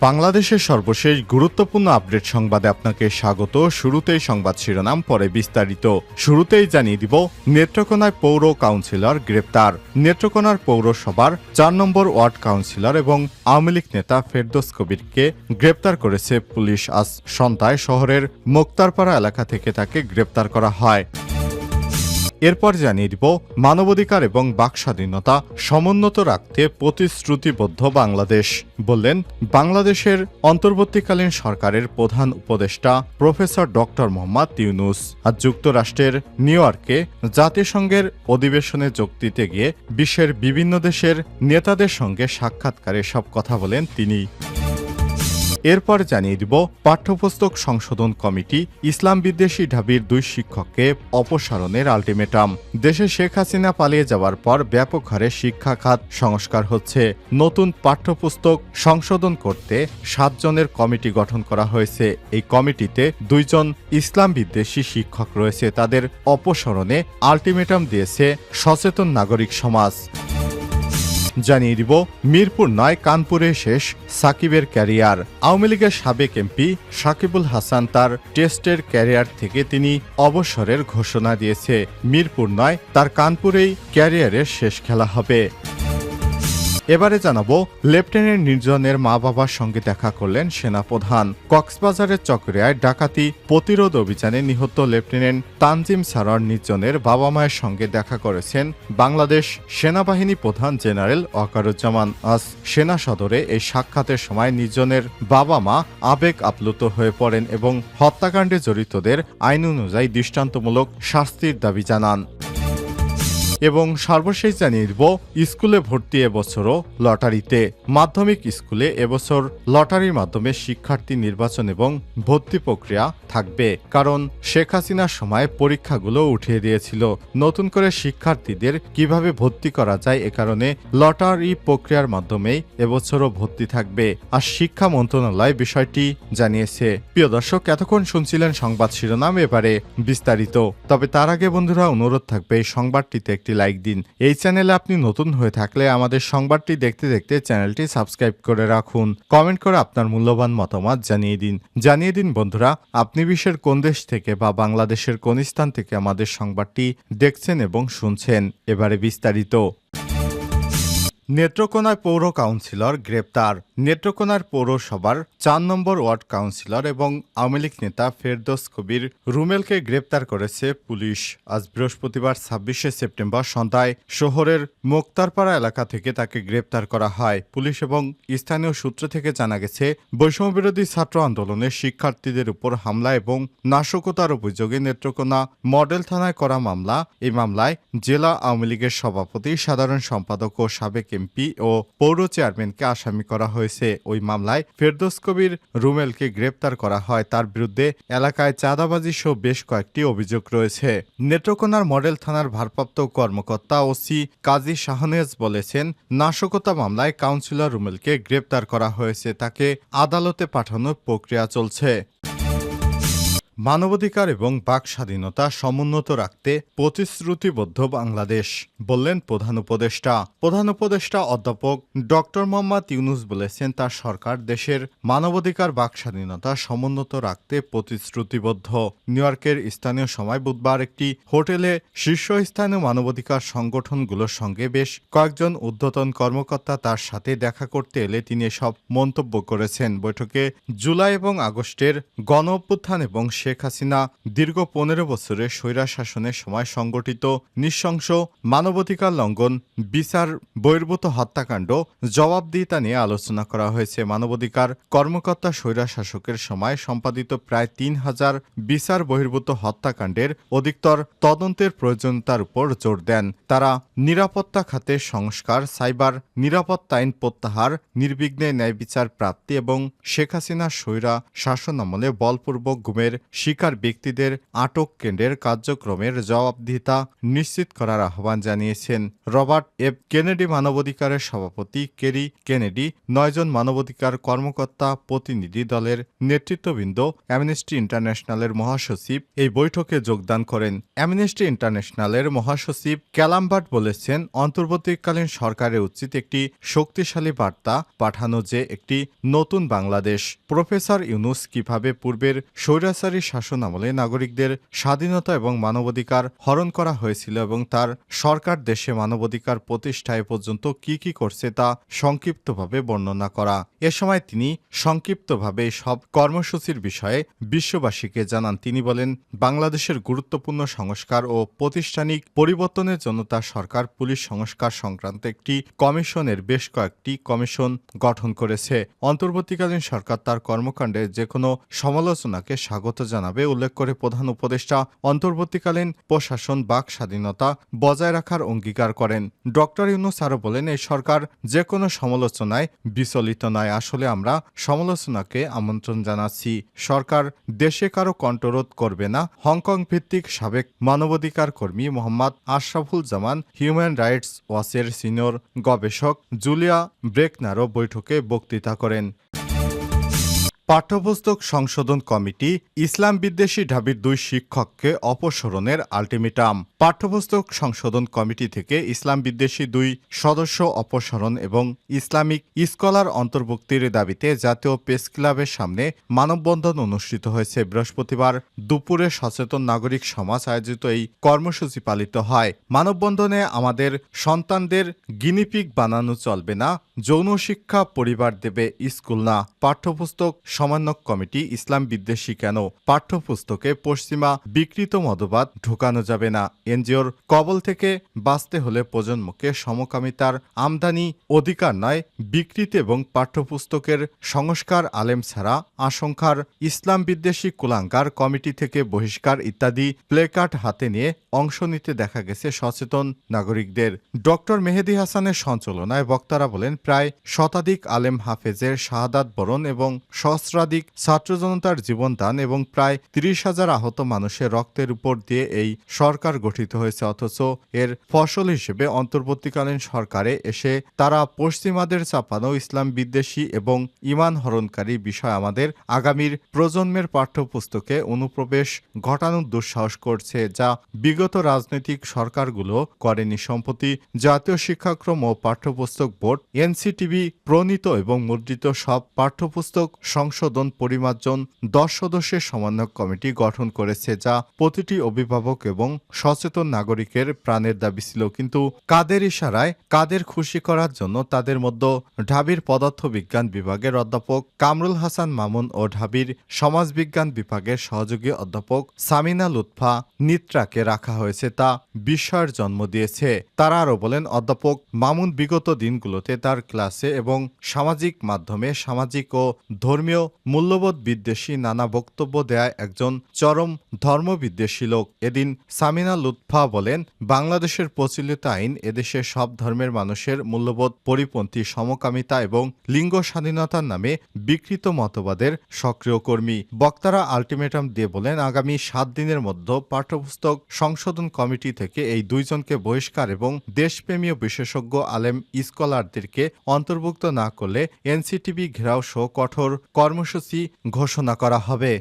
বাংলাদেশের সর্বশেষ গুরুত্বপূর্ণ আপডেট সংবাদে আপনাকে স্বাগত। শুরুতেই সংবাদ শিরোনাম, পরে বিস্তারিত। শুরুতেই জানিয়ে দিব, নেত্রকোনায় পৌর কাউন্সিলর গ্রেপ্তার। নেত্রকোনার পৌরসভার ৪ নম্বর ওয়ার্ড কাউন্সিলর এবং আওয়ামী লীগ নেতা ফেরদৌস কবিরকে গ্রেপ্তার করেছে পুলিশ। আজ সন্ধ্যায় শহরের মোক্তারপাড়া এলাকা থেকে তাকে গ্রেপ্তার করা হয়। এরপর জানিয়ে দিব, মানবাধিকার এবং বাকস্বাধীনতা সমুন্নত রাখতে প্রতিশ্রুতিবদ্ধ বাংলাদেশ, বললেন বাংলাদেশের অন্তর্বর্তীকালীন সরকারের প্রধান উপদেষ্টা প্রফেসর ডক্টর মোহাম্মদ ইউনূস। আজ যুক্তরাষ্ট্রের নিউ ইয়র্কে জাতিসংঘের অধিবেশনে যোগ দিতে গিয়ে বিশ্বের বিভিন্ন দেশের নেতাদের সঙ্গে সাক্ষাৎকারে সব কথা বলেন তিনি। এরপর জানিয়ে দিব, পাঠ্যপুস্তক সংশোধন কমিটি ইসলাম বিদ্বেষী ঢাবির 2 শিক্ষককে অপসারণের আলটিমেটাম। দেশে শেখ হাসিনা পালিয়ে যাওয়ার পর ব্যাপক হারে শিক্ষা খাত সংস্কার হচ্ছে। নতুন পাঠ্যপুস্তক সংশোধন করতে 7 জনের কমিটি গঠন করা হয়েছে। এই কমিটিতে 2 জন ইসলাম বিদ্বেষী শিক্ষক রয়েছে। তাদের অপসারণে আলটিমেটাম দিয়েছে সচেতন নাগরিক সমাজ। জানিয়ে দিব, মিরপুর 9 কানপুরে শেষ সাকিবের ক্যারিয়ার। আওয়ামী লীগের সাবেক এমপি সাকিবুল হাসান তার টেস্টের ক্যারিয়ার থেকে তিনি অবসরের ঘোষণা দিয়েছে। মিরপুর 9 তার কানপুরেই ক্যারিয়ারের শেষ খেলা হবে। এবারে জানাবো, লেফটেন্যান্ট নির্জনের মা বাবার সঙ্গে দেখা করলেন সেনাপ্রধান। কক্সবাজারের চকরিয়ায় ডাকাতি প্রতিরোধ অভিযানে নিহত লেফটেন্যান্ট তানজিম সারোয়ার নির্জনের বাবা মায়ের সঙ্গে দেখা করেছেন বাংলাদেশ সেনাবাহিনী প্রধান জেনারেল ওয়াকারুজ্জামান। আজ সেনা সদরে এই সাক্ষাতের সময় নির্জনের বাবা মা আবেগ আপ্লুত হয়ে পড়েন এবং হত্যাকাণ্ডে জড়িতদের আইন অনুযায়ী দৃষ্টান্তমূলক শাস্তির দাবি জানান। এবং সর্বশেষ জানিয়ে দিব, স্কুলে ভর্তি এবছরও লটারিতে। মাধ্যমিক স্কুলে এবছর লটারির মাধ্যমে শিক্ষার্থী নির্বাচন এবং ভর্তি প্রক্রিয়া থাকবে, কারণ শেখ হাসিনার সময় পরীক্ষাগুলো উঠিয়ে দিয়েছিল। নতুন করে শিক্ষার্থীদের কিভাবে ভর্তি করা যায় এ কারণে লটারি প্রক্রিয়ার মাধ্যমেই এবছরও ভর্তি থাকবে। আর শিক্ষা মন্ত্রণালয় বিষয়টি জানিয়েছে। প্রিয় দর্শক, এতক্ষণ শুনছিলেন সংবাদ শিরোনাম, এবারে বিস্তারিত। তবে তার আগে বন্ধুরা, অনুরোধ থাকবে এই সংবাদটিতে একটি লাইক দিন। এই চ্যানেলে আপনি নতুন হয়ে থাকলে আমাদের সংবাদটি দেখতে দেখতে চ্যানেলটি সাবস্ক্রাইব করে রাখুন। কমেন্ট করে আপনার মূল্যবান মতামত জানিয়ে দিন বন্ধুরা, আপনি বিশ্বের কোন দেশ থেকে বা বাংলাদেশের কোন স্থান থেকে আমাদের সংবাদটি দেখছেন এবং শুনছেন। এবারে বিস্তারিত। নেত্রকোনায় পৌর কাউন্সিলর গ্রেপ্তার। নেত্রকোনার পৌরসভার 4 নম্বর ওয়ার্ড কাউন্সিলর এবং আওয়ামী লীগ নেতা ফেরদৌস কবির রুমেলকে গ্রেপ্তার করেছে পুলিশ। আজ বৃহস্পতিবার 26শে সেপ্টেম্বর সন্ধ্যায় শহরের মোক্তারপাড়া এলাকা থেকে তাকে গ্রেপ্তার করা হয়। পুলিশ এবং স্থানীয় সূত্র থেকে জানা গেছে, বৈষম্যবিরোধী ছাত্র আন্দোলনের শিক্ষার্থীদের উপর হামলা এবং নাশকতার অভিযোগে নেত্রকোনা মডেল থানায় করা মামলা। এই মামলায় জেলা আওয়ামী লীগের সভাপতি, সাধারণ সম্পাদক ও সাবেক এমপি ও পৌর চেয়ারম্যানকে আসামি করা হয়েছে। ওই মামলায় ফেরদৌস কবির রুমেলকে গ্রেপ্তার করা হয়। তার বিরুদ্ধে এলাকায় চাঁদাবাজি সহ বেশ কয়েকটি অভিযোগ রয়েছে। নেত্রকোনার মডেল থানার ভারপ্রাপ্ত কর্মকর্তা ওসি কাজী শাহনেজ বলেছেন, নাশকতা মামলায় কাউন্সিলর রুমেলকে গ্রেপ্তার করা হয়েছে। তাকে আদালতে পাঠানোর প্রক্রিয়া চলছে। মানবাধিকার এবং বাকস্বাধীনতা সমুন্নত রাখতে প্রতিশ্রুতিবদ্ধ বাংলাদেশ, বললেন প্রধান উপদেষ্টা। প্রধান উপদেষ্টা অধ্যাপক ডক্টর মোহাম্মদ ইউনূস বলেছেন, তার সরকার দেশের মানবাধিকার বাকস্বাধীনতা সমুন্নত রাখতে প্রতিশ্রুতিবদ্ধ। নিউ ইয়র্কের স্থানীয় সময় বুধবার একটি হোটেলে শীর্ষস্থানীয় মানবাধিকার সংগঠনগুলোর সঙ্গে বেশ কয়েকজন ঊর্ধ্বতন কর্মকর্তা তার সাথে দেখা করতে এলে তিনি এসব মন্তব্য করেছেন। বৈঠকে জুলাই এবং আগস্টের গণঅভ্যুত্থান এবং শেখ হাসিনা দীর্ঘ 15 বছরের স্বৈরাচার শাসনের সময় সংগঠিত নৃশংস মানবাধিকার লঙ্ঘন, বিচার বহির্ভূত হত্যাকাণ্ড, জবাবদিহিতা নিয়ে আলোচনা করা হয়েছে। মানবাধিকার কর্মকর্তা স্বৈরাচার শাসকের সময় সম্পাদিত প্রায় 3000 বিচার বহির্ভূত হত্যাকাণ্ডের অধিকতর তদন্তের প্রয়োজনীয়তার উপর জোর দেন। তারা নিরাপত্তা খাতের সংস্কার, সাইবার নিরাপত্তা আইন প্রত্যাহার, নির্বিঘ্নে ন্যায় বিচার প্রাপ্তি এবং শেখ হাসিনার স্বৈরা শাসন আমলে বলপূর্বক গুমের শিকার ব্যক্তিদের আটক কেন্দ্রের কার্যক্রমের জবাবদিহিতা নিশ্চিত করার আহ্বান জানিয়েছেন। রবার্ট এফ কেনেডি মানবাধিকারের সভাপতি কেরি কেনেডি, 9 জন মানবাধিকার কর্মকর্তা প্রতিনিধি দলের নেতৃত্ববৃন্দ, অ্যামনেস্টি ইন্টারন্যাশনালের মহাসচিব এই বৈঠকে যোগদান করেন। অ্যামনেস্টি ইন্টারন্যাশনালের মহাসচিব ক্যালামবার্ট বলেছেন, অন্তর্বর্তীকালীন সরকারের উচিত একটি শক্তিশালী বার্তা পাঠানো যে একটি নতুন বাংলাদেশ। প্রফেসর ইউনুস কিভাবে পূর্বের স্বৈরাচারী শাসন আমলে নাগরিকদের স্বাধীনতা এবং মানবাধিকার হরণ করা হয়েছিল এবং তার সরকার দেশে মানবাধিকার প্রতিষ্ঠায় পর্যন্ত কি করছে তা সংক্ষিপ্তভাবে বর্ণনা করা। এ সময় তিনি সংক্ষিপ্তভাবে সব কর্মসূচির বিষয়ে বিশ্ববাসীকে জানান। তিনি বলেন, বাংলাদেশের গুরুত্বপূর্ণ সংস্কার ও প্রাতিষ্ঠানিক পরিবর্তনের জন্য তার সরকার পুলিশ সংস্কার সংক্রান্ত একটি কমিশনের বেশ কয়েকটি কমিশন গঠন করেছে। অন্তর্বর্তীকালীন সরকার তার কর্মকাণ্ডে যে কোনো সমালোচনাকে স্বাগত জানাবে উল্লেখ করে প্রধান উপদেষ্টা অন্তর্বর্তীকালীন প্রশাসন বাক স্বাধীনতা বজায় রাখার অঙ্গীকার করেন। ডক্টর ইউনূস আরও বলেন, এই সরকার যে কোনো সমালোচনায় বিচলিত নয়। আসলে আমরা সমালোচনাকে আমন্ত্রণ জানাচ্ছি। সরকার দেশে কারো কণ্ঠরোধ করবে না। হংকং ভিত্তিক সাবেক মানবাধিকার কর্মী মোহাম্মদ আশরাফুল জামান, হিউম্যান রাইটস ওয়াচের সিনিয়র গবেষক জুলিয়া ব্রেকনারও বৈঠকে বক্তৃতা করেন। পাঠ্যপুস্তক সংশোধন কমিটি ইসলাম বিদ্বেষী ঢাবির 2 শিক্ষককে অপসারণের আলটিমেটাম। পাঠ্যপুস্তক সংশোধন কমিটি থেকে ইসলাম বিদ্বেষী 2 সদস্য অপসারণ এবং ইসলামিক স্কলার অন্তর্ভুক্তির দাবিতে জাতীয় প্রেস ক্লাবের সামনে মানববন্ধন অনুষ্ঠিত হয়েছে। বৃহস্পতিবার দুপুরে সচেতন নাগরিক সমাজ আয়োজিত এই কর্মসূচি পালিত হয়। মানববন্ধনে আমাদের সন্তানদের গিনিপিগ বানানো চলবে না, যৌন শিক্ষা পরিবার দেবে, স্কুল না। পাঠ্যপুস্তক সমন্বয় কমিটি ইসলাম বিদ্বেষী কেন? পাঠ্যপুস্তকে পশ্চিমা বিকৃত মতবাদ ঢোকানো যাবে না। এনজিওর কবল থেকে বাঁচতে হলে প্রজন্মকে সমকামিতার আমদানি অধিকার নয়, বিকৃতি এবং পাঠ্যপুস্তকের সংস্কার আলেম ছাড়া আশঙ্কার ইসলাম বিদ্বেষী কুলাঙ্গার কমিটি থেকে বহিষ্কার ইত্যাদি প্লেকার্ড হাতে নিয়ে অংশ নিতে দেখা গেছে সচেতন নাগরিকদের। ডক্টর মেহেদী হাসানের সঞ্চালনায় বক্তারা বলেন, প্রায় শতাধিক আলেম হাফেজের শাহাদাত বরণ এবং সহস্রাধিক ছাত্র জনতার জীবনদান এবং প্রায় 30,000 আহত মানুষের রক্তের উপর দিয়ে এই সরকার গঠিত হয়েছে। অথচ এর ফসল হিসেবে অন্তর্বর্তীকালীন সরকারে এসে তারা পশ্চিমাদের চাপানো ইসলাম বিদ্বেষী এবং ঈমান হরণকারী বিষয় আমাদের আগামীর প্রজন্মের পাঠ্যপুস্তকে অনুপ্রবেশ ঘটানোর দুঃসাহস করছে, যা বিগত রাজনৈতিক সরকারগুলো করেনি। সম্প্রতি জাতীয় শিক্ষাক্রম ও পাঠ্যপুস্তক বোর্ড এনসিটিবি প্রণীত এবং মুদ্রিত সব পাঠ্যপুস্তক সংশোধন পরিমার্জন 10 সদস্যের সমন্বয় কমিটি গঠন করেছে, যা প্রতিটি অভিভাবক এবং সচেতন নাগরিকের প্রাণের দাবি ছিল। কিন্তু কাদের ইশারায়, কাদের খুশি করার জন্য তাদের মধ্যে ঢাবির পদার্থবিজ্ঞান বিভাগের অধ্যাপক কামরুল হাসান মামুন ও ঢাবির সমাজবিজ্ঞান বিভাগের সহযোগী অধ্যাপক সামিনা লুৎফা নিত্রাকে রাখা হয়েছে তা বিস্ময়ের জন্ম দিয়েছে। তারা আরও বলেন, অধ্যাপক মামুন বিগত দিনগুলোতে তার ক্লাসে এবং সামাজিক মাধ্যমে সামাজিক ও ধর্মীয় মূল্যবোধ বিদ্বেষী নানা বক্তব্য দেয় একজন চরম ধর্মবিদ্বেষী লোক। এদিন সামিনা লুৎফা বলেন, বাংলাদেশের প্রচলিত আইন এদেশের সব ধর্মের মানুষের মূল্যবোধ পরিপন্থী, সমকামিতা এবং লিঙ্গ স্বাধীনতার নামে বিকৃত মতবাদের সক্রিয় কর্মী। বক্তারা আলটিমেটাম দিয়ে বলেন, আগামী 7 দিনের মধ্যে পাঠ্যপুস্তক সংশোধন কমিটি থেকে এই 2 জনকে বহিষ্কার এবং দেশপ্রেমীয় বিশেষজ্ঞ আলেম স্কলারদেরকে অন্তর্ভুক্ত না করলে এনসিটিবি ঘেরাও সহ কঠোর কর্মসূচি ঘোষণা করা হবে।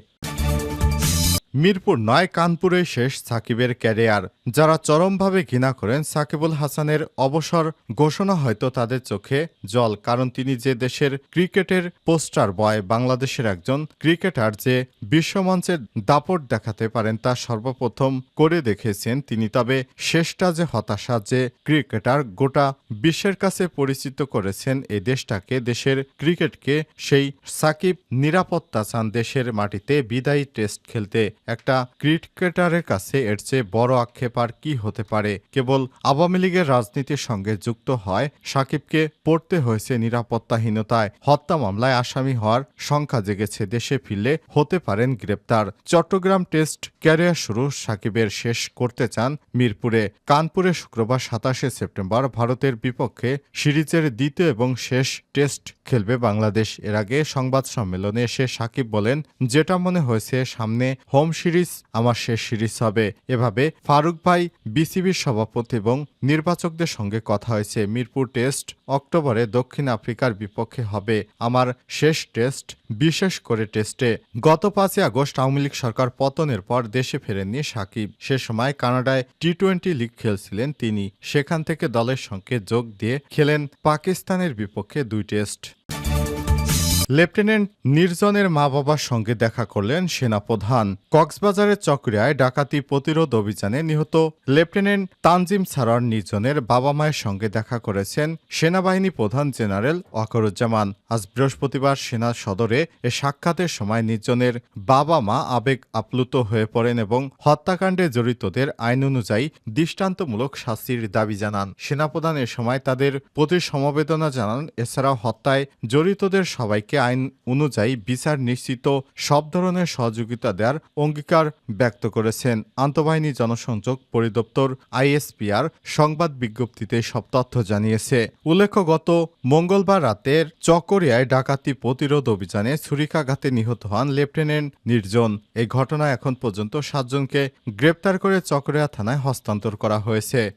মিরপুর 9 কানপুরে শেষ সাকিবের ক্যারিয়ার। যারা চরমভাবে ঘৃণা করেন সাকিবুল হাসানের অবসর ঘোষণা হয়তো তাদের চোখে জল, কারণ তিনি যে দেশের ক্রিকেটের পোস্টার বয়, বাংলাদেশের একজন ক্রিকেটার যে বিশ্বমঞ্চের দাপট দেখাতে পারেন তা সর্বপ্রথম করে দেখেছেন তিনি। তবে শেষটা যে হতাশা, যে ক্রিকেটার গোটা বিশ্বের কাছে পরিচিত করেছেন এই দেশটাকে, দেশের ক্রিকেটকে, সেই সাকিব নিরাপত্তা চান দেশের মাটিতে বিদায়ী টেস্ট খেলতে। একটা ক্রিকেটারের কাছে এর চেয়ে বড় আক্ষেপ আর কি হতে পারে। কেবল আওয়ামী লীগের রাজনীতির সঙ্গে যুক্ত হয় সাকিবকে পড়তে হয়েছে নিরাপত্তাহীনতায়। হত্যা মামলায় আসামি হওয়ার সংখ্যা জেগেছে। দেশে ফিরলে হতে পারেন গ্রেপ্তার। চট্টগ্রাম টেস্ট ক্যারিয়ার শুরু সাকিবের শেষ করতে চান মিরপুরে। কানপুরে শুক্রবার ২৭ সেপ্টেম্বর ভারতের বিপক্ষে সিরিজের দ্বিতীয় এবং শেষ টেস্ট খেলবে বাংলাদেশ। এর আগে সংবাদ সম্মেলনে এসে সাকিব বলেন, যেটা মনে হয়েছে সামনে হোম সিরিজ আমার শেষ সিরিজ হবে। এভাবে ফারুক ভাই, বিসিবির সভাপতি এবং নির্বাচকদের সঙ্গে কথা হয়েছে। মিরপুর টেস্ট অক্টোবরে দক্ষিণ আফ্রিকার বিপক্ষে হবে আমার শেষ টেস্ট, বিশেষ করে টেস্টে। গত ৫ আগস্ট আওয়ামী লীগ সরকার পতনের পর দেশে ফেরেননি সাকিব। সে সময় কানাডায় টি-20 লিগ খেলছিলেন তিনি। সেখান থেকে দলের সঙ্গে যোগ দিয়ে খেলেন পাকিস্তানের বিপক্ষে ২ টেস্ট। লেফটেন্যান্ট নির্জনের মা বাবার সঙ্গে দেখা করলেন সেনাপ্রধান। কক্সবাজারের চকরিয়ায় ডাকাতি প্রতিরোধ অভিযানে নিহত লেফটেন্যান্ট তানজিম সারোয়ার নির্জনের বাবা মায়ের সঙ্গে দেখা করেছেন সেনাবাহিনী প্রধান জেনারেল ওয়াকারুজ্জামান। আজ বৃহস্পতিবার সেনা সদরে এ সাক্ষাতের সময় নির্জনের বাবা মা আবেগ আপ্লুত হয়ে পড়েন এবং হত্যাকাণ্ডে জড়িতদের আইন অনুযায়ী দৃষ্টান্তমূলক শাস্তির দাবি জানান। সেনাপ্রধান এ সময় তাদের প্রতি সমবেদনা জানান। এছাড়াও হত্যায় জড়িতদের সবাইকে আইন অনুযায়ী বিচার নিশ্চিত সব ধরনের সহযোগিতা দেওয়ার অঙ্গীকার ব্যক্ত করেছেন। আন্তঃবাহিনী জনসংযোগ পরিদপ্তর আইএসপিআর সংবাদ বিজ্ঞপ্তিতে সব তথ্য জানিয়েছে। উল্লেখ্য, গত মঙ্গলবার রাতের চকরিয়ায় ডাকাতি প্রতিরোধ অভিযানে ছুরিকাঘাতে নিহত হন লেফটেন্যান্ট নির্জন। এই ঘটনায় এখন পর্যন্ত ৭ জনকে গ্রেপ্তার করে চকরিয়া থানায় হস্তান্তর করা হয়েছে।